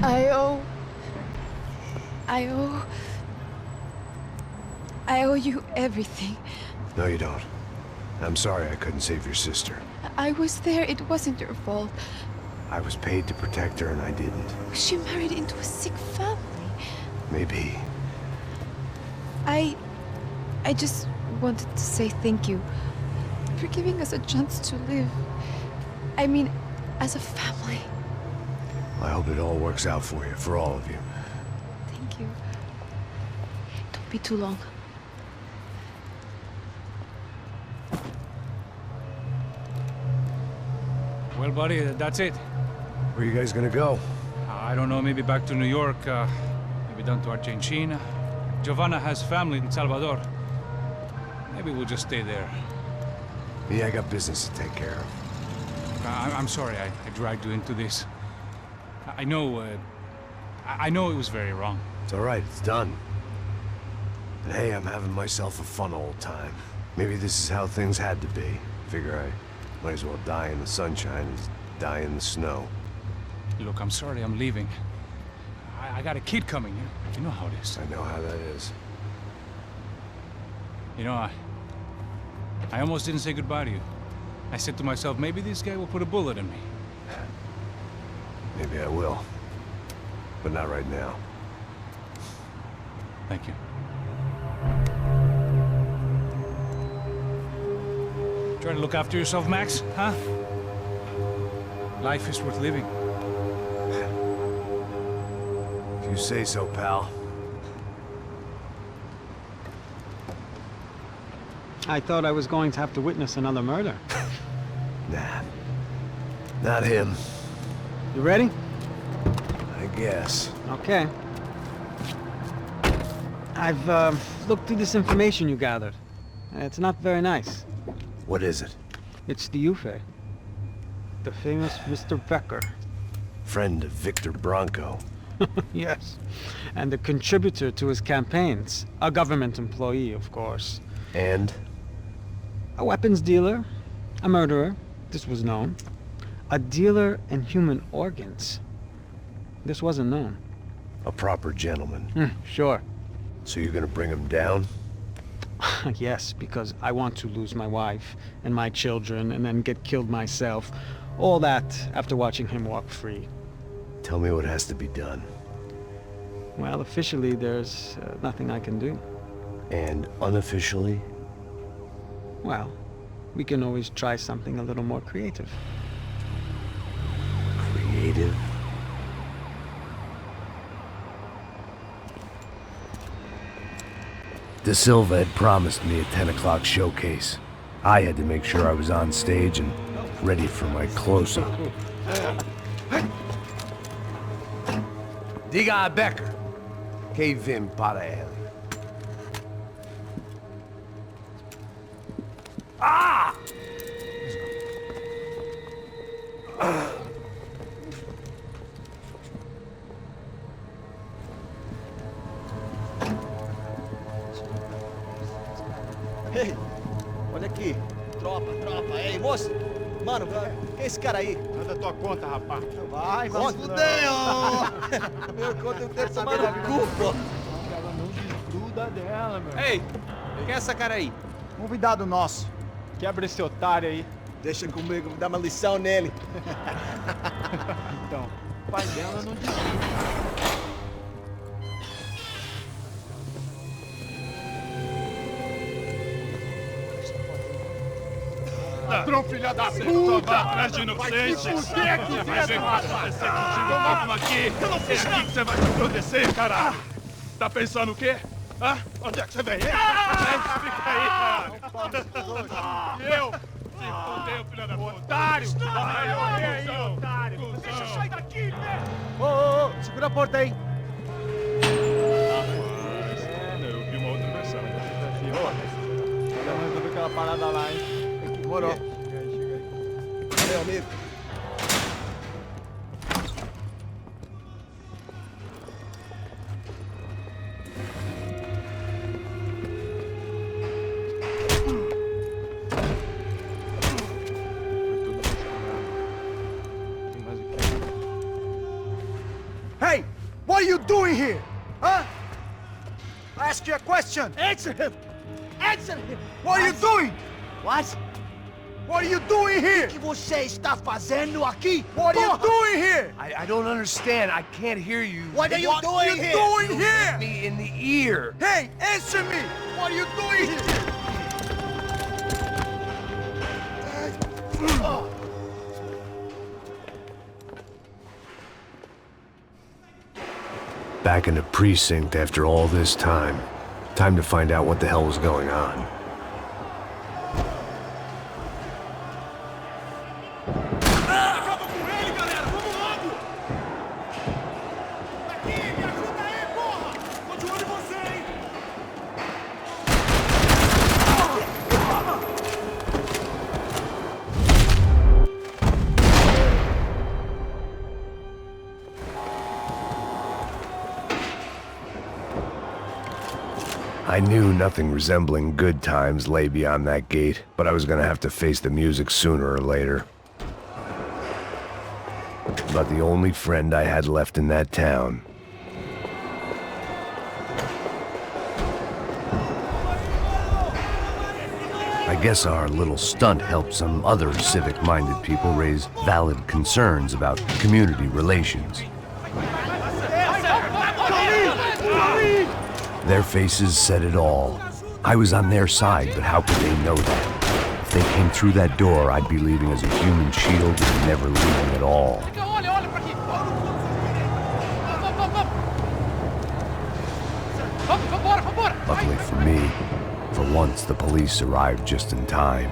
I owe... I owe you everything. No, you don't. I'm sorry I couldn't save your sister. I was there. It wasn't your fault. I was paid to protect her and I didn't. She married into a sick family. Maybe. I just wanted to say thank you for giving us a chance to live. I mean, as a family. I hope it all works out for you, for all of you. Thank you. Don't be too long. Well, buddy, that's it. Where are you guys gonna go? I don't know, maybe back to New York, maybe down to Argentina. Giovanna has family in Salvador. Maybe we'll just stay there. Yeah, I got business to take care of. I'm sorry I dragged you into this. I know it was very wrong. It's all right, it's done. But hey, I'm having myself a fun old time. Maybe this is how things had to be. Figure I might as well die in the sunshine as die in the snow. Look, I'm sorry I'm leaving. I got a kid coming, you know how it is. I know how that is. You know, I almost didn't say goodbye to you. I said to myself, maybe this guy will put a bullet in me. Maybe I will. But not right now. Thank you. Try to look after yourself, Max, huh? Life is worth living. If you say so, pal. I thought I was going to have to witness another murder. Nah. Not him. You ready? I guess. Okay. I've looked through this information you gathered. It's not very nice. What is it? It's the UFE. The famous Mr. Becker. Friend of Victor Bronco. Yes. And a contributor to his campaigns. A government employee, of course. And? A weapons dealer. A murderer. This was known. A dealer in human organs. This wasn't known. A proper gentleman. Sure. So you're gonna bring him down? Yes, because I want to lose my wife and my children and then get killed myself. All that after watching him walk free. Tell me what has to be done. Well, officially, there's nothing I can do. And unofficially? Well, we can always try something a little more creative. Creative? De Silva had promised me a 10 o'clock showcase. I had to make sure I was on stage and ready for my close-up. Diga a Becker. Que vim para ele. Ah! Ei, olha aqui. Tropa. Ei, moço. Mano, quem é esse cara aí? Manda tua conta, rapaz. Vai se fuder, ó. Meu conta eu tenho que tomar no cu, pô. Ela não desgruda dela, meu. Ei, quem é essa cara aí? Convidado nosso. Quebra esse otário aí. Deixa comigo, vou dar uma lição nele. Então, o pai dela não desgruda. Ladrão, filha da puta! Vai atrás de inocentes! Por que que vai ver o que vai acontecer contigo mesmo aqui? Eu não fiz nada! É aqui que você vai se acontecer, caralho! Tá pensando o quê? Hã? Onde é que você vem? Fica aí, caralho! E eu? Se fodeu, filha da puta! Otário! Vai morrer aí, otário! Deixa eu sair daqui, né? Ô, segura a porta aí. Eu vi uma outra versão. Vamos resolver aquela parada lá, hein? Morou. Chega aí. Valeu, amigo. Hey! What are you doing here? Huh? I ask you a question. Answer him! Answer him! What are you doing? What? What are you doing here? O que você está fazendo aqui? What are you doing here? I don't understand. I can't hear you. What are you doing here? What are you doing here? Hit me in the ear. Hey, answer me! What are you doing here? Back in the precinct after all this time. Time to find out what the hell was going on. I knew nothing resembling good times lay beyond that gate, but I was gonna have to face the music sooner or later. About the only friend I had left in that town. I guess our little stunt helped some other civic-minded people raise valid concerns about community relations. Their faces said it all. I was on their side, but how could they know that? If they came through that door, I'd be leaving as a human shield and never leaving at all. Luckily for me, for once the police arrived just in time.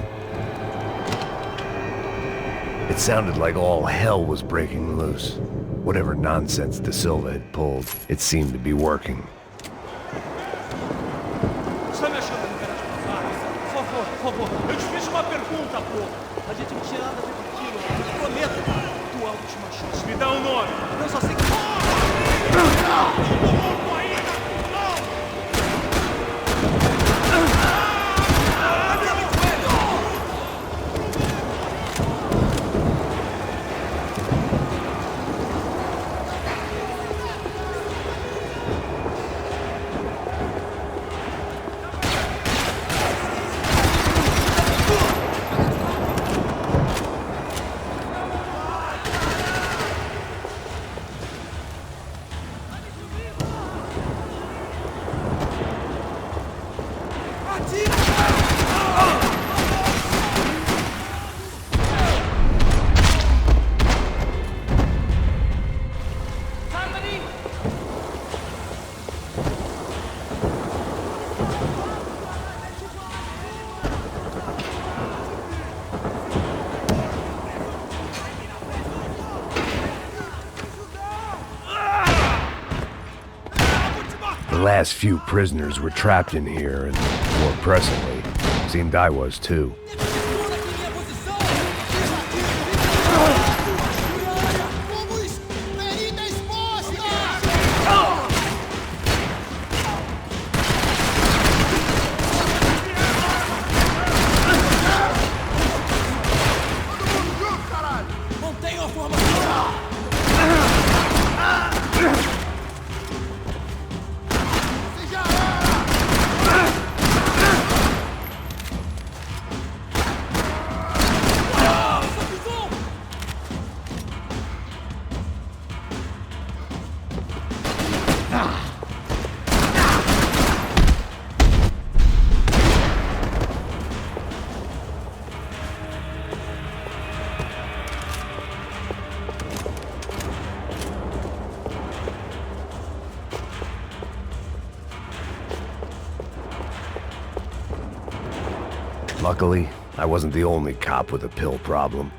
It sounded like all hell was breaking loose. Whatever nonsense De Silva had pulled, it seemed to be working. Por favor, eu te fiz uma pergunta, pô. A gente não tinha nada a ver com aquilo. Eu prometo. Tua última chance. Me dá um nome. Eu só sei que... The last few prisoners were trapped in here, and more pressingly, seemed I was too. Luckily, I wasn't the only cop with a pill problem.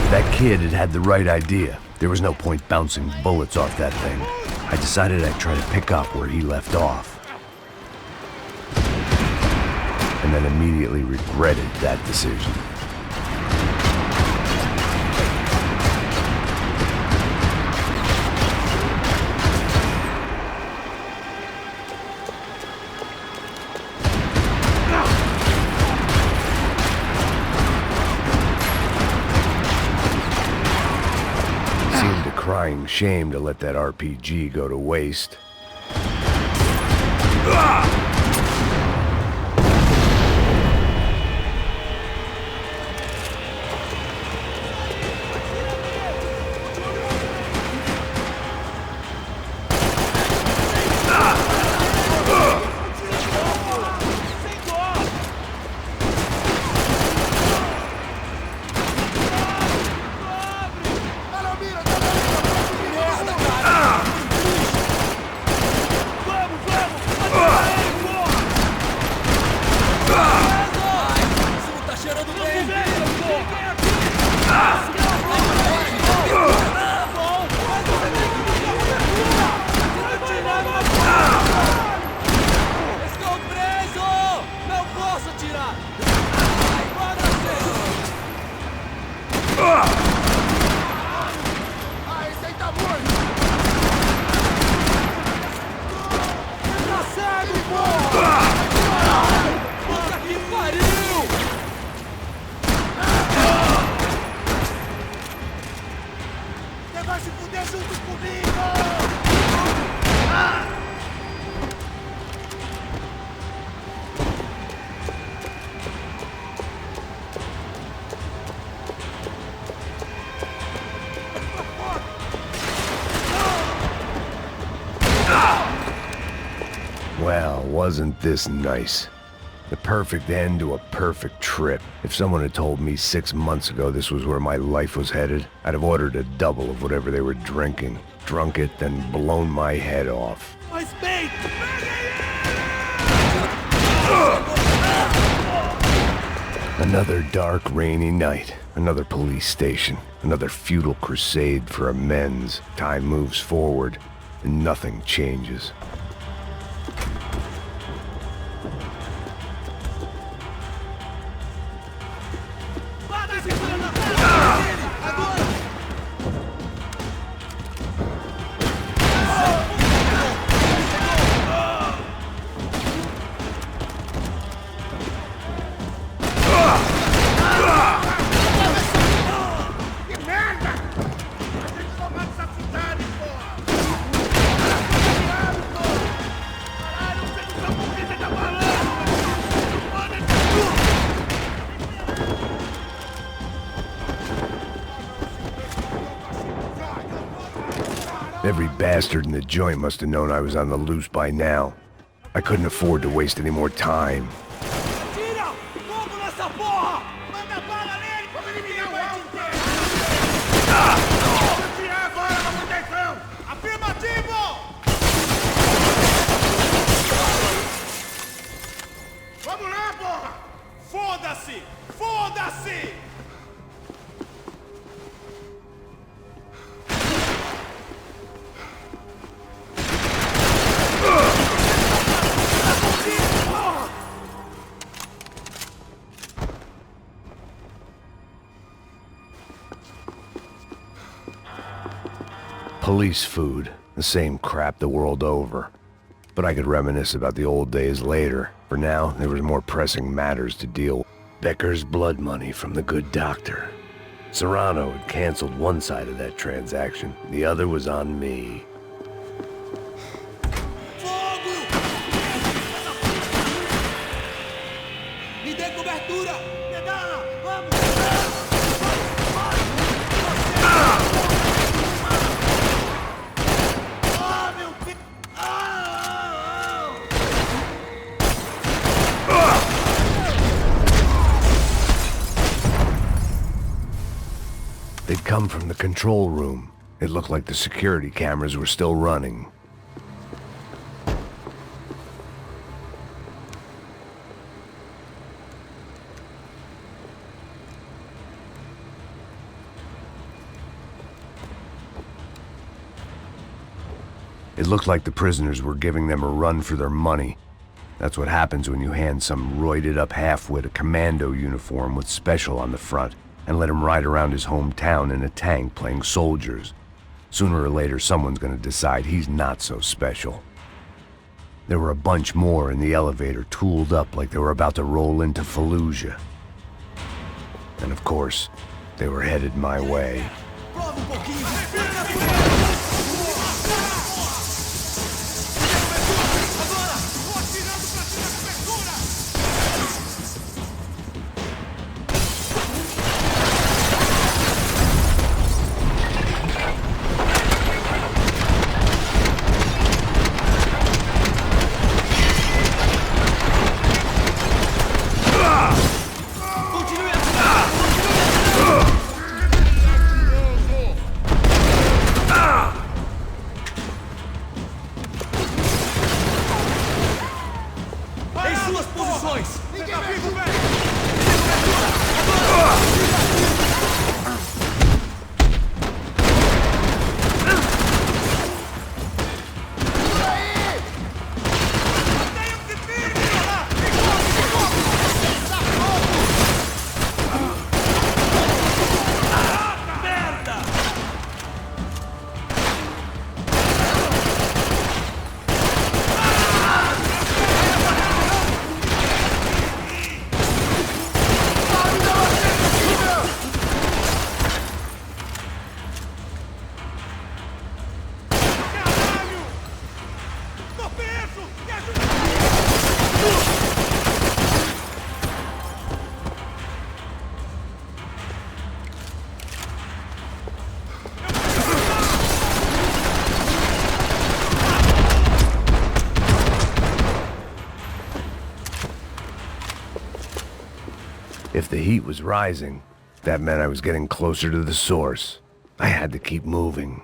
That kid had the right idea. There was no point bouncing bullets off that thing. I decided I'd try to pick up where he left off. And then immediately regretted that decision. crying shame to let that RPG go to waste. Well, wasn't this nice? The perfect end to a perfect trip. If someone had told me 6 months ago this was where my life was headed, I'd have ordered a double of whatever they were drinking, drunk it, then blown my head off. Another dark, rainy night. Another police station. Another futile crusade for amends. Time moves forward, and nothing changes. Every bastard in the joint must have known I was on the loose by now. I couldn't afford to waste any more time. Foda-se! Foda-se! Police food, the same crap the world over. But I could reminisce about the old days later. For now, there was more pressing matters to deal with. Becker's blood money from the good doctor. Serrano had canceled one side of that transaction. The other was on me. Me dê cobertura! Vamos! They'd come from the control room. It looked like the security cameras were still running. It looked like the prisoners were giving them a run for their money. That's what happens when you hand some roided-up halfwit a commando uniform with special on the front and let him ride around his hometown in a tank playing soldiers. Sooner or later, someone's gonna decide he's not so special. There were a bunch more in the elevator, tooled up like they were about to roll into Fallujah. And of course, they were headed my way. Prova um pouquinho! The heat was rising. That meant I was getting closer to the source. I had to keep moving.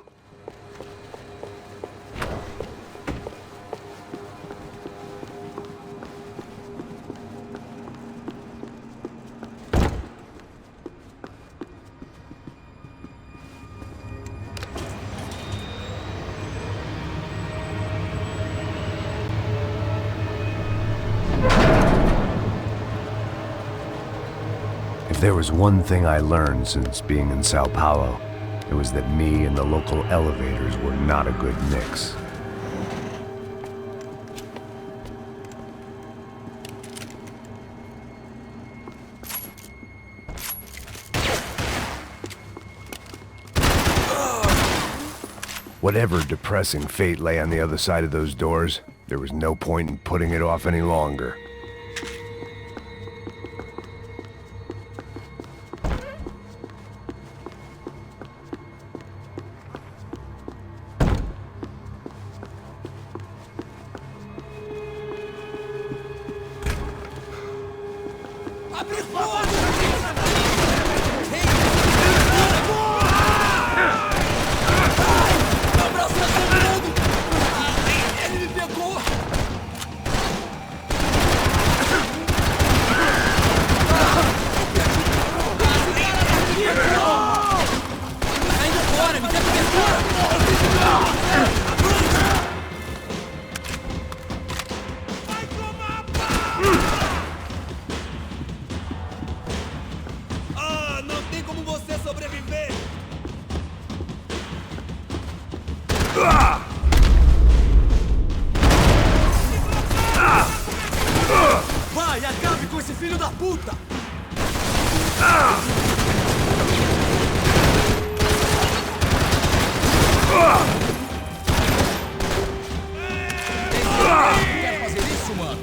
If there was one thing I learned since being in São Paulo, it was that me and the local elevators were not a good mix. Whatever depressing fate lay on the other side of those doors, there was no point in putting it off any longer. Vai, acabe com esse filho da puta! Quer fazer isso, mano?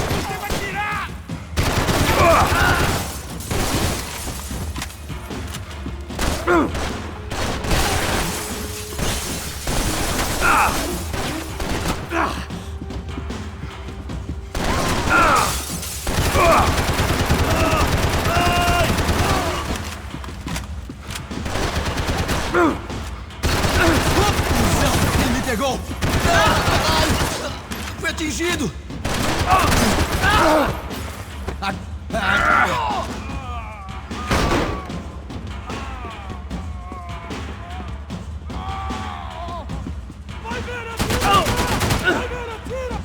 Você vai tirar! Ele me pegou! Fui atingido! Vai ver, atira! Vai ver, atira!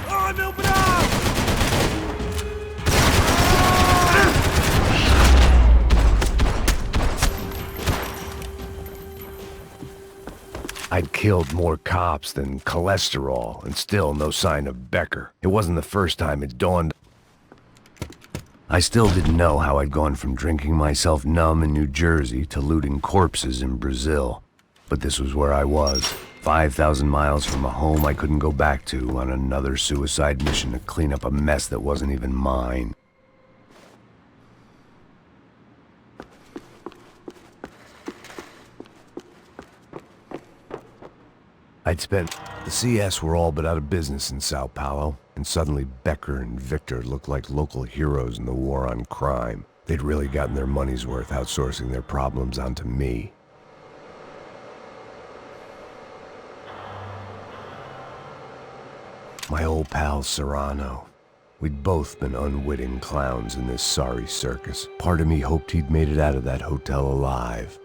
Ai, meu braço! I'd killed more cops than cholesterol, and still no sign of Becker. It wasn't the first time it dawned. I still didn't know how I'd gone from drinking myself numb in New Jersey to looting corpses in Brazil. But this was where I was, 5,000 miles from a home I couldn't go back to, on another suicide mission to clean up a mess that wasn't even mine. I'd spent... The CS were all but out of business in São Paulo, and suddenly Becker and Victor looked like local heroes in the war on crime. They'd really gotten their money's worth outsourcing their problems onto me. My old pal Serrano. We'd both been unwitting clowns in this sorry circus. Part of me hoped he'd made it out of that hotel alive.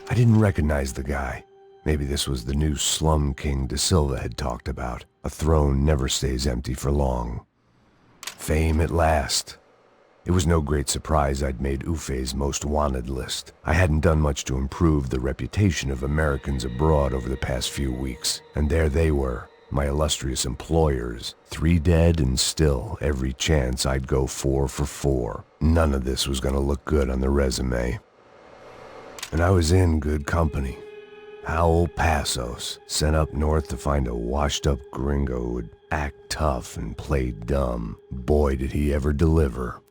I didn't recognize the guy. Maybe this was the new slum king De Silva had talked about. A throne never stays empty for long. Fame at last. It was no great surprise I'd made Ufe's most wanted list. I hadn't done much to improve the reputation of Americans abroad over the past few weeks. And there they were, my illustrious employers. 3 dead and still every chance I'd go 4 for 4. None of this was gonna look good on the resume. And I was in good company. Howell Passos, sent up north to find a washed-up gringo who would act tough and play dumb. Boy, did he ever deliver.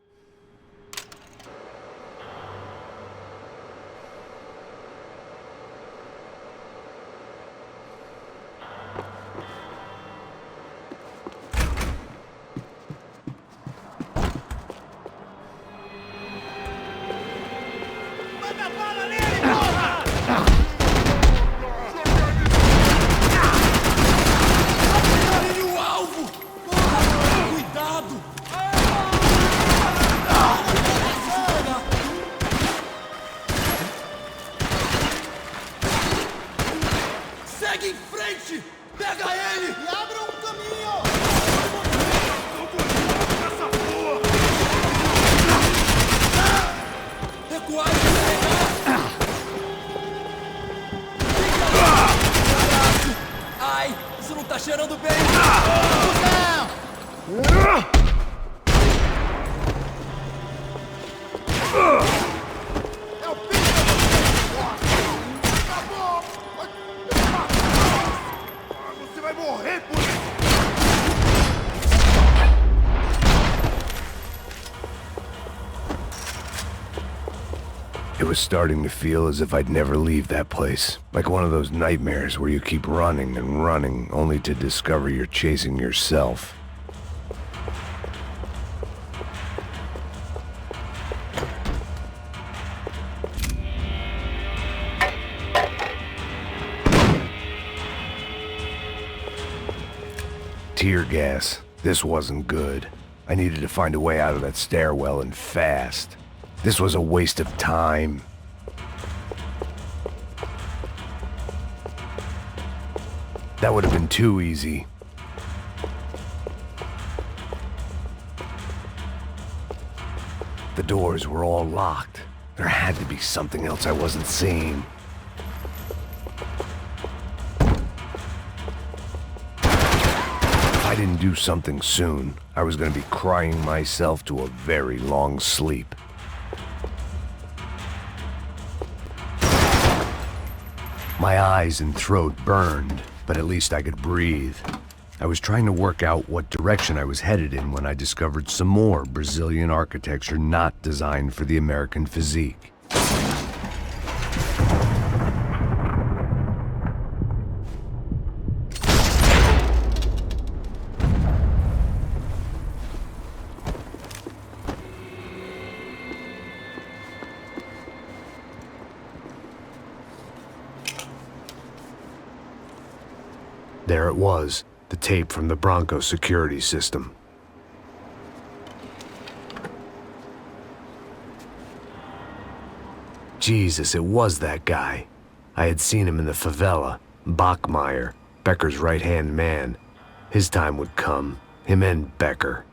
cheirando bem! Cuzão! É o filho da Acabou! Você vai morrer por isso! It was starting to feel as if I'd never leave that place. Like one of those nightmares where you keep running and running, only to discover you're chasing yourself. Tear gas. This wasn't good. I needed to find a way out of that stairwell and fast. This was a waste of time. That would have been too easy. The doors were all locked. There had to be something else I wasn't seeing. If I didn't do something soon, I was going to be crying myself to a very long sleep. My eyes and throat burned, but at least I could breathe. I was trying to work out what direction I was headed in when I discovered some more Brazilian architecture not designed for the American physique. There it was, the tape from the Bronco security system. Jesus, it was that guy. I had seen him in the favela, Bachmeyer, Becker's right-hand man. His time would come, him and Becker.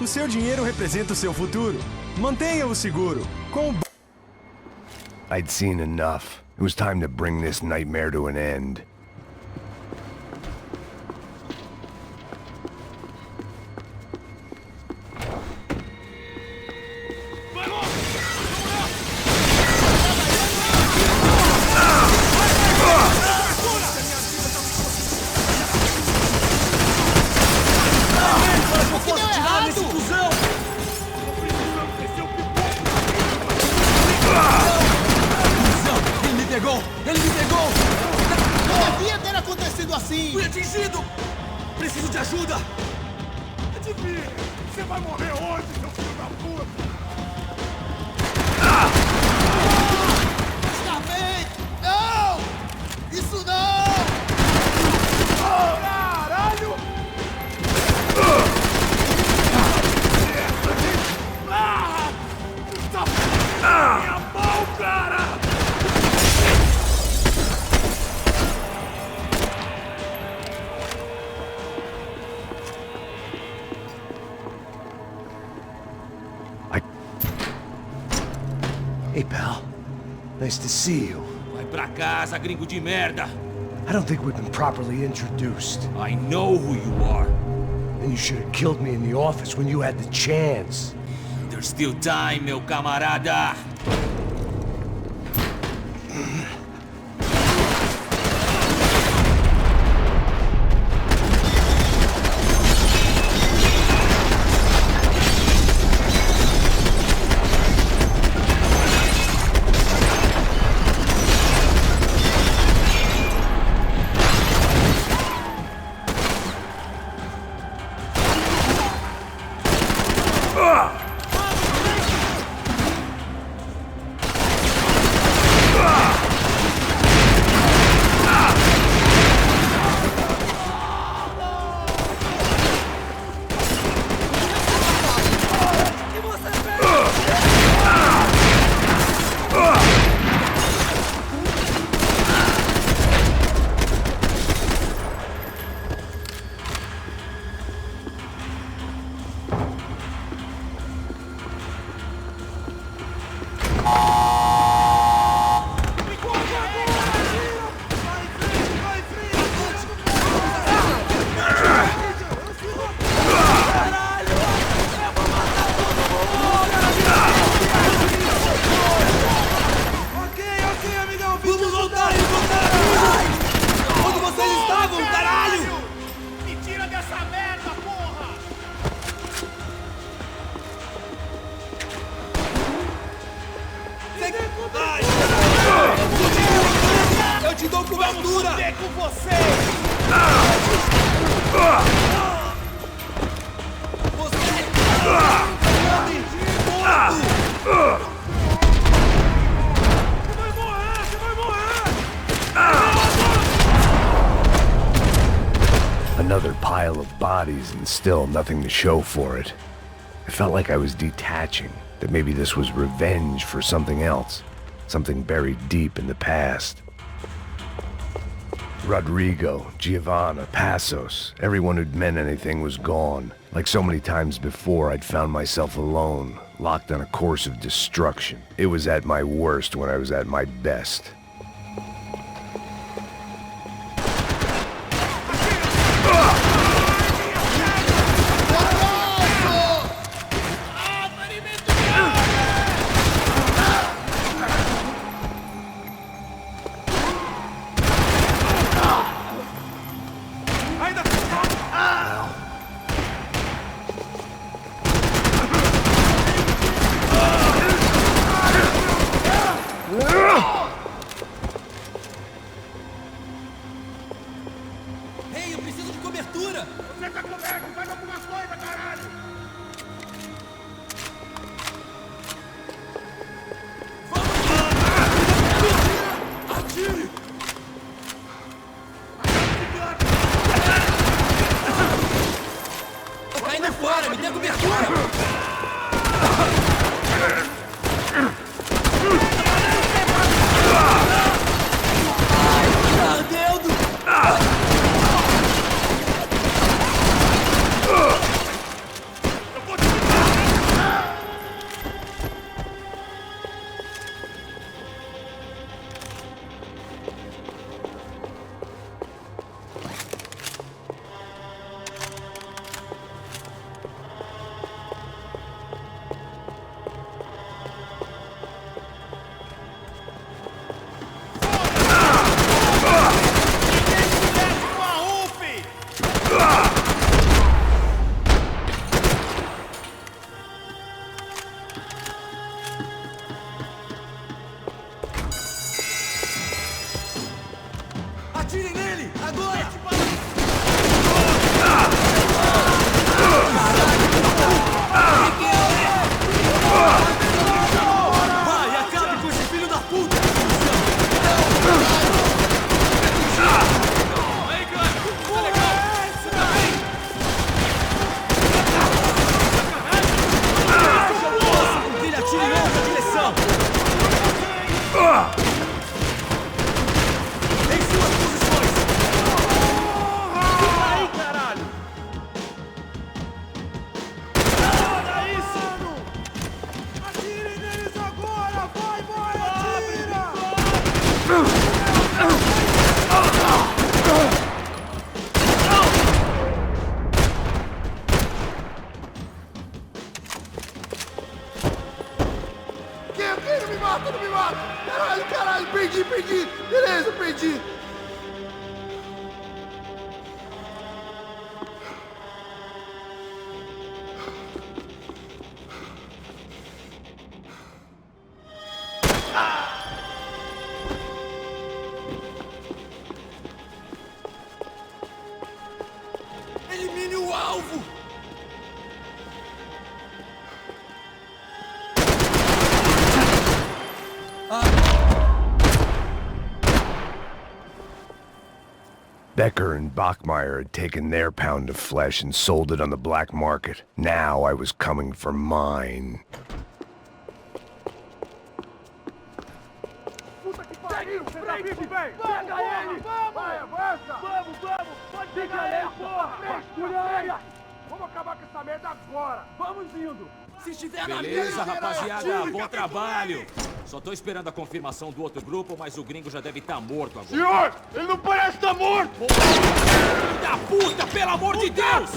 O seu dinheiro representa o seu futuro. Mantenha-o seguro. Com o... I'd seen enough. It was time to bring this nightmare to an end. Ele me pegou! Não devia ter acontecido assim! Fui atingido! Preciso de ajuda! Adivinhe! Você vai morrer hoje, seu filho da puta! Está bem! Não! Isso não! Caralho! Minha mão, cara! Hey, pal. Nice to see you. Vai pra casa, gringo de merda! I don't think we've been properly introduced. I know who you are. And you should have killed me in the office when you had the chance. There's still time, meu camarada! cobertura! Vamos com vocês! Another pile of bodies and still nothing to show for it. I felt like I was detaching, that maybe this was revenge for something else, something buried deep in the past. Rodrigo, Giovanna, Passos, everyone who'd meant anything was gone. Like so many times before, I'd found myself alone, locked on a course of destruction. It was at my worst when I was at my best. Não me mata! Caralho, perdi! Beleza, perdi! Elimine o alvo! Becker and Bachmeyer had taken their pound of flesh and sold it on the black market. Now I was coming for mine. Puta que pariu! Pega ele! Vai, avança! Vamos! Pega ele, porra! Vamos acabar com essa merda agora! Vamos indo! Se estiver na Beleza, rapaziada, bom trabalho! Só tô esperando a confirmação do outro grupo, mas o gringo já deve estar morto agora. Senhor, ele não parece estar morto! Filho da puta, pelo amor de Deus!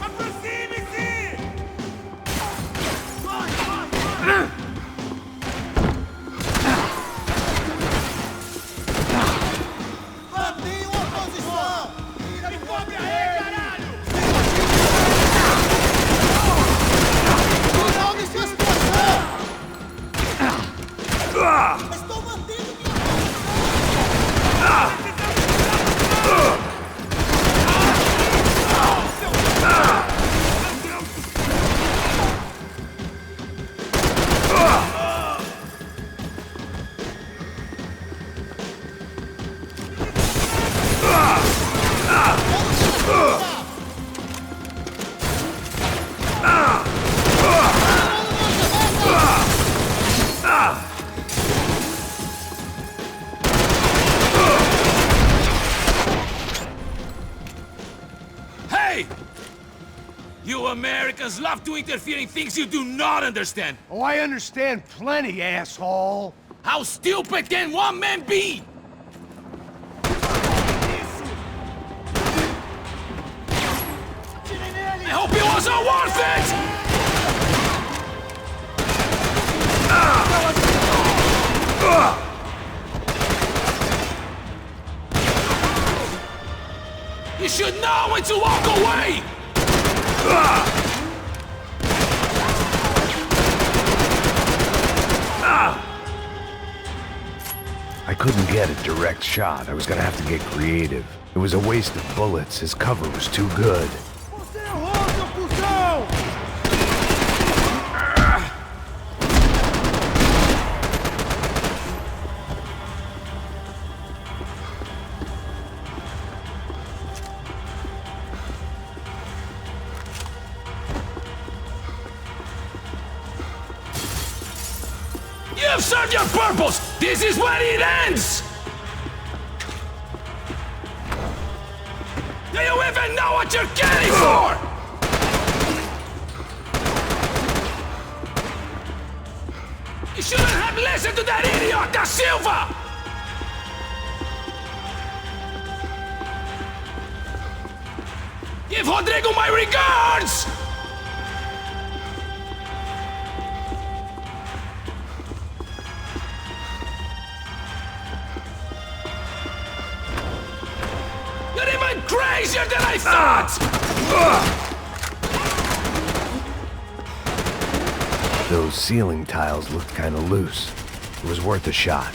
Atenção! Hey! You Americans love to interfere in things you do not understand. Oh, I understand plenty, asshole. How stupid can one man be? I hope it wasn't worth it! You should know when to walk away! I couldn't get a direct shot. I was gonna have to get creative. It was a waste of bullets. His cover was too good. You've served your purpose! This is where it ends! Do you even know what you're getting for? You shouldn't have listened to that idiot, Da Silva! Give Rodrigo my regards! You're even crazier than I thought! Those ceiling tiles looked kinda loose. It was worth a shot.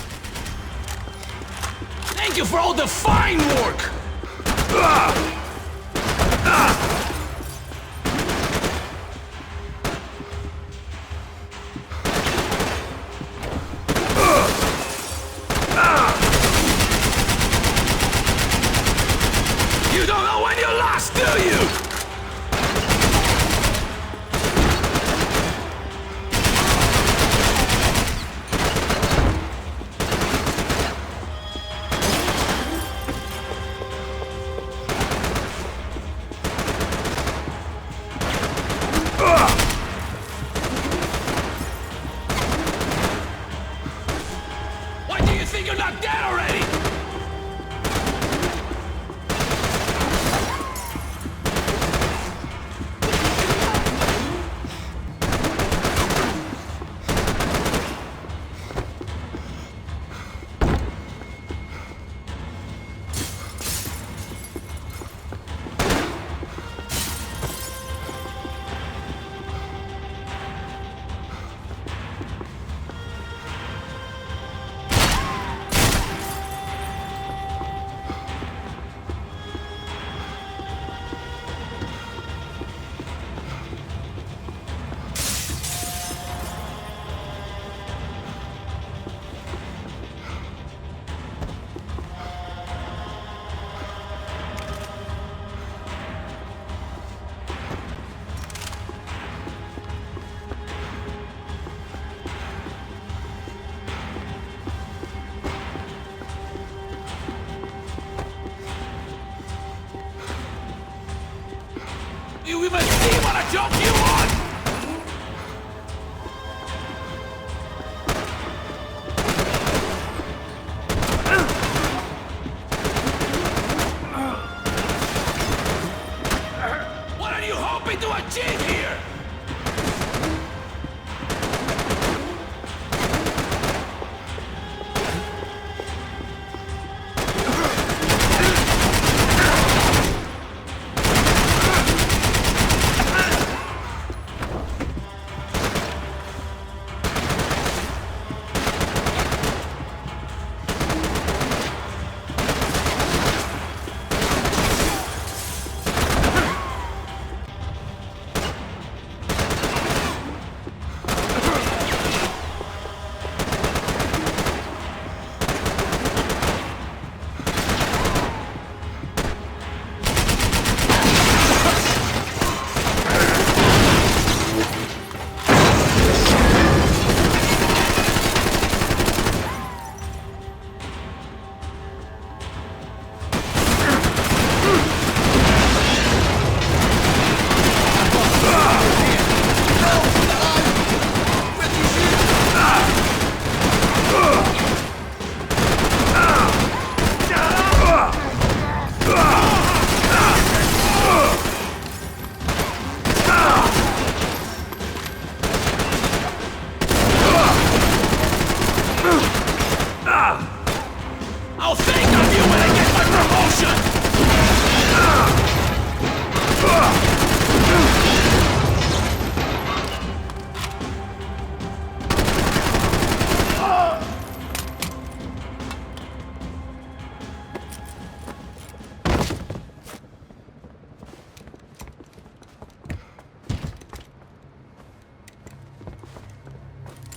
Thank you for all the fine work! You don't know when you're lost, do you? Why do you think you're not dead already? You even see what a joke you on? What are you hoping to achieve here?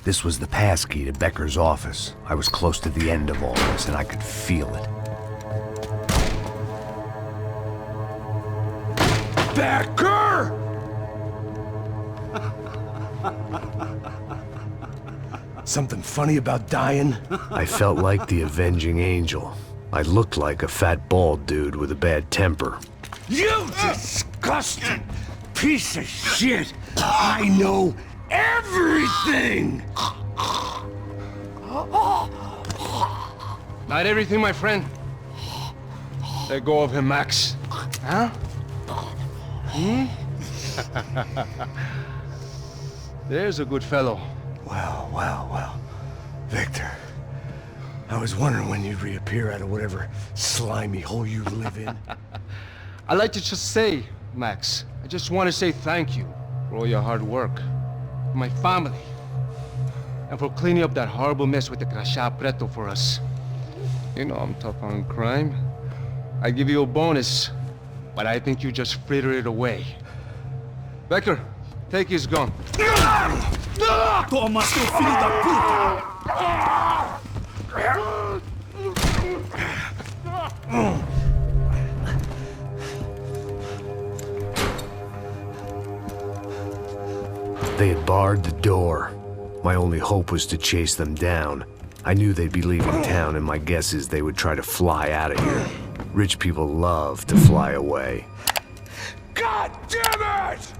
This was the passkey to Becker's office. I was close to the end of all this, and I could feel it. Becker! Something funny about dying? I felt like the avenging angel. I looked like a fat bald dude with a bad temper. You disgusting piece of shit! I know everything! Not everything, my friend. Let go of him, Max. Huh? There's a good fellow. Well, well, well. Victor, I was wondering when you'd reappear out of whatever slimy hole you live in. I'd like to just say, Max, I just want to say thank you for all your hard work, for my family, and for cleaning up that horrible mess with the Crachá Preto for us. You know I'm tough on crime. I give you a bonus, but I think you just fritter it away. Becker, take his gun. Toma, seu filho da puta! They had barred the door. My only hope was to chase them down. I knew they'd be leaving town, and my guess is they would try to fly out of here. Rich people love to fly away. God damn it!